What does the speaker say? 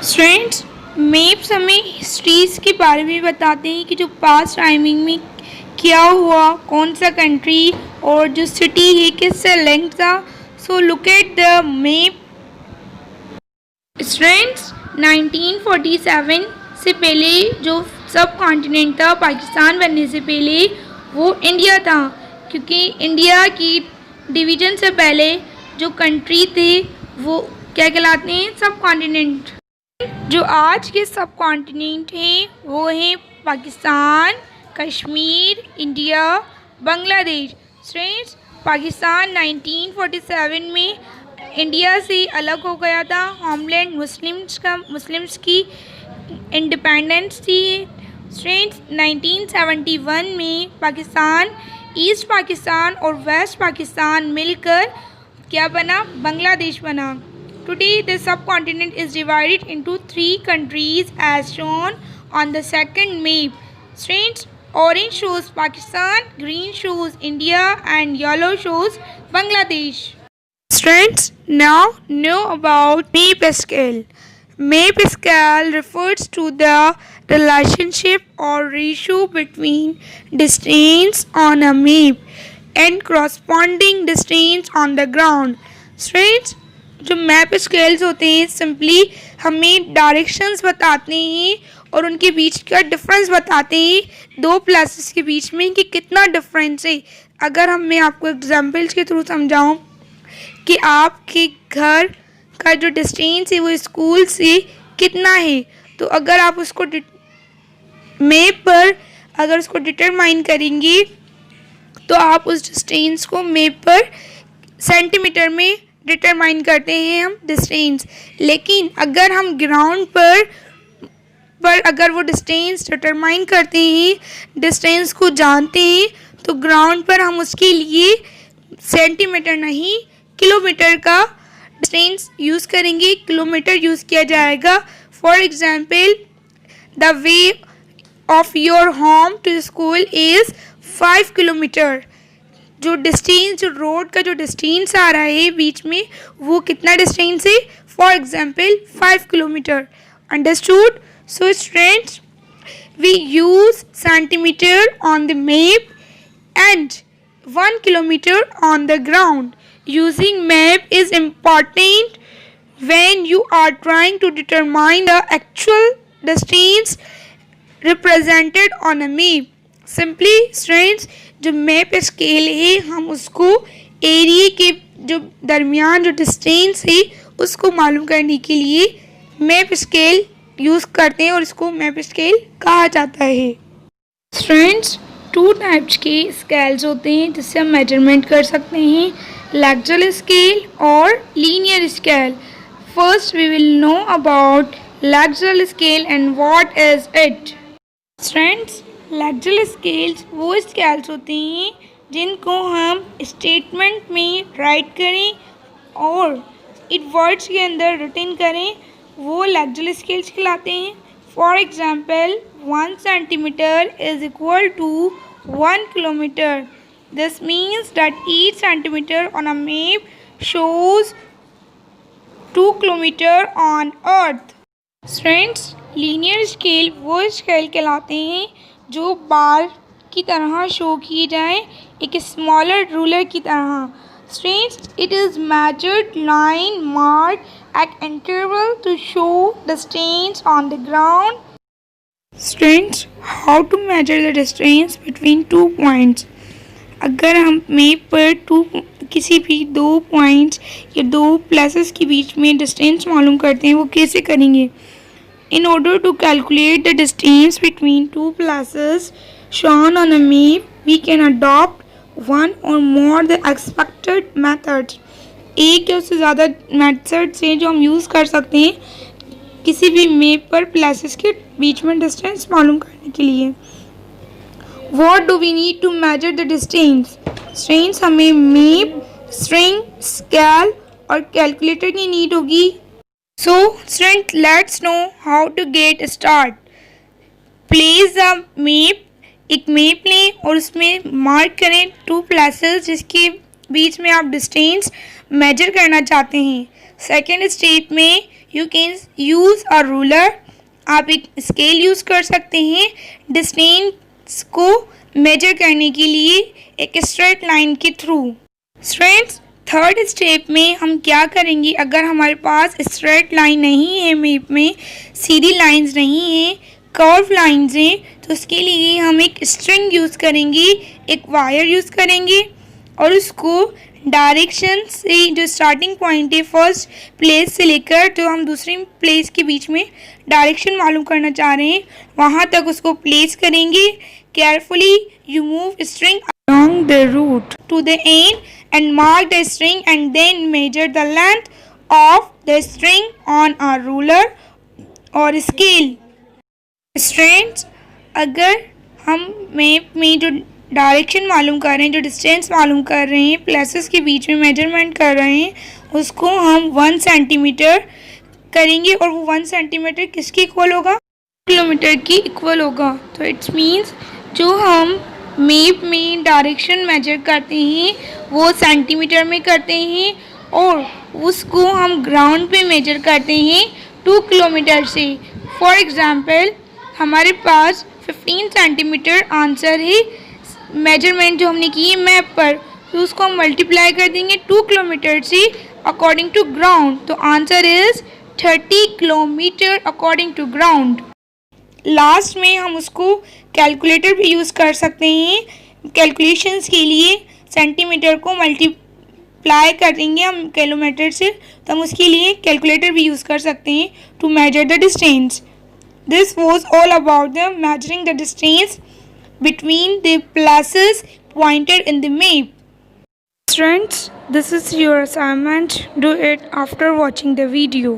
Students, maps हमें histories के बारे में बताते हैं कि जो पास्ट टाइमिंग में क्या हुआ, कौन सा कंट्री और जो सिटी है किससे लिंक था। So look at the map. Students, 1947 से पहले जो सब कॉन्टिनेंट था पाकिस्तान बनने से पहले वो इंडिया था, क्योंकि इंडिया की डिवीज़न से पहले जो कंट्री थे वो क्या कहलाते हैं, सब कॉन्टिनेंट। जो आज के सब कॉन्टिनेंट हैं वो हैं पाकिस्तान, कश्मीर, इंडिया, बांग्लादेश। स्टूडेंट्स, पाकिस्तान 1947 में इंडिया से अलग हो गया था। होमलैंड मुस्लिम्स की इंडिपेंडेंस थी। स्टूडेंट्स, 1971 में पाकिस्तान, ईस्ट पाकिस्तान और वेस्ट पाकिस्तान मिलकर क्या बना, बांग्लादेश बना। Today, the subcontinent is divided into 3 countries as shown on the second map. Students, orange shows Pakistan, green shows India, and yellow shows Bangladesh. Students, now know about map scale. Map scale refers to the relationship or ratio between distance on a map and corresponding distance on the ground. Students, जो map scales होते हैं simply हमें directions बताते हैं और उनके बीच का difference बताते हैं, दो प्लेसेस के बीच में कि कितना डिफरेंस है। अगर मैं आपको एग्जांपल्स के थ्रू समझाऊं कि आपके घर का जो डिस्टेंस है वो स्कूल से कितना है, तो अगर आप उसको मैप पर अगर उसको डिटरमाइन करेंगे तो आप उस डिस्टेंस को मैप पर सेंटीमीटर में डिटरमाइन करते हैं हम डिस्टेंस। लेकिन अगर हम ग्राउंड पर अगर वो डिस्टेंस डिटरमाइन करते हैं, डिस्टेंस को जानते हैं, तो ग्राउंड पर हम उसके लिए सेंटीमीटर नहीं किलोमीटर का डिस्टेंस यूज़ करेंगे, किलोमीटर यूज़ किया जाएगा। For example, the way of your home to school is 5 kilometre. जो डिस्टेंस, जो रोड का जो डिस्टेंस आ रहा है बीच में, वो कितना डिस्टेंस है, for example 5 kilometre. Understood? So students, we use centimetre on the map and 1 kilometre on the ground. Using map is important when you are trying to determine the actual distance represented on a map. Simply students, जो map scale है हम उसको area के जो दरमियान जो distance है उसको मालूम करने के लिए मैप स्केल यूज़ करते हैं और इसको मैप स्केल कहा जाता है। स्टूडेंट्स, 2 टाइप्स के स्केल्स होते हैं जिससे हम मेजरमेंट कर सकते हैं, लैक्चुअल स्केल और linear scale. First we will know about लैक्चुअल scale and what is it. Students, लैक्चुअल स्केल्स वो स्केल्स होते हैं जिनको हम स्टेटमेंट में राइट करें और इट वर्ड्स के अंदर रिटन करें, वो लैक्चुअल स्केल्स कहलाते हैं। For example, 1 centimetre is equal to 1 kilometre. This means that each centimeter on a map shows 2 kilometre on earth. Students, linear scale वो स्केल कहलाते हैं जो बार की तरह शो किए जाए, एक स्मॉलर रूलर की तरह। Students, it is measured line mark at interval to show distance on the ground. Students, how to measure the distance between 2 points. अगर हम मैप पर किसी भी 2 पॉइंट्स या 2 प्लेसेस के बीच में डिस्टेंस मालूम करते हैं, वो कैसे करेंगे? In order to calculate the distance between 2 places shown on a map, we can adopt one or more the expected methods. एक या उससे ज़्यादा मेथड्स हैं जो हम यूज़ कर सकते हैं किसी भी मैप पर प्लेसेस के बीच में डिस्टेंस मालूम करने के लिए। What do we need to measure the distance? Distance हमें मैप, स्ट्रिंग, स्केल और कैलकुलेटर की नीड होगी। So, students, let's know how to get start. Place a map. एक मैप लें और उसमें मार्क करें 2 प्लेसेस जिसके बीच में आप डिस्टेंस मेजर करना चाहते हैं। सेकेंड स्टेप में you can use a ruler, आप एक स्केल यूज़ कर सकते हैं डिस्टेंस को मेजर करने के लिए एक स्ट्रेट लाइन के थ्रू। स्टूडेंट्स, थर्ड स्टेप में हम क्या करेंगे, अगर हमारे पास स्ट्रेट लाइन नहीं है, मैप में सीधी लाइंस नहीं है, कर्व लाइंस हैं, तो उसके लिए हम एक स्ट्रिंग यूज़ करेंगे, एक वायर यूज़ करेंगे और उसको डायरेक्शन से जो स्टार्टिंग पॉइंट है फर्स्ट प्लेस से लेकर जो हम दूसरी प्लेस के बीच में डायरेक्शन मालूम करना चाह रहे हैं वहाँ तक उसको प्लेस करेंगे। Carefully you move string along the route to the end and mark the string and then measure the length of the string on a ruler or scale। Students, अगर हम मैप में जो डायरेक्शन मालूम कर रहे हैं, जो डिस्टेंस मालूम कर रहे हैं, प्लेसेस के बीच में मेजरमेंट कर रहे हैं, उसको हम 1 सेंटीमीटर करेंगे और वो 1 सेंटीमीटर किसके इक्वल होगा, किलोमीटर की इक्वल होगा। तो इट्स मीन्स जो हम मैप में डायरेक्शन मेजर करते हैं वो सेंटीमीटर में करते हैं और उसको हम ग्राउंड पे मेजर करते हैं 2 किलोमीटर से। फॉर एग्ज़ाम्पल हमारे पास 15 सेंटीमीटर आंसर है मेजरमेंट जो हमने की है मैप पर, तो उसको हम मल्टीप्लाई कर देंगे 2 किलोमीटर से अकॉर्डिंग टू ग्राउंड, तो answer is 30 kilometre according to ground. Last में हम उसको कैलकुलेटर भी यूज़ कर सकते हैं कैलकुलेशंस के लिए, सेंटीमीटर को मल्टीप्लाई कर देंगे हम किलोमीटर से, तो हम उसके लिए कैलकुलेटर भी यूज़ कर सकते हैं to measure the distance. This was all about the measuring the distance between the places pointed in the map. Students, this is your assignment. Do it after watching the video.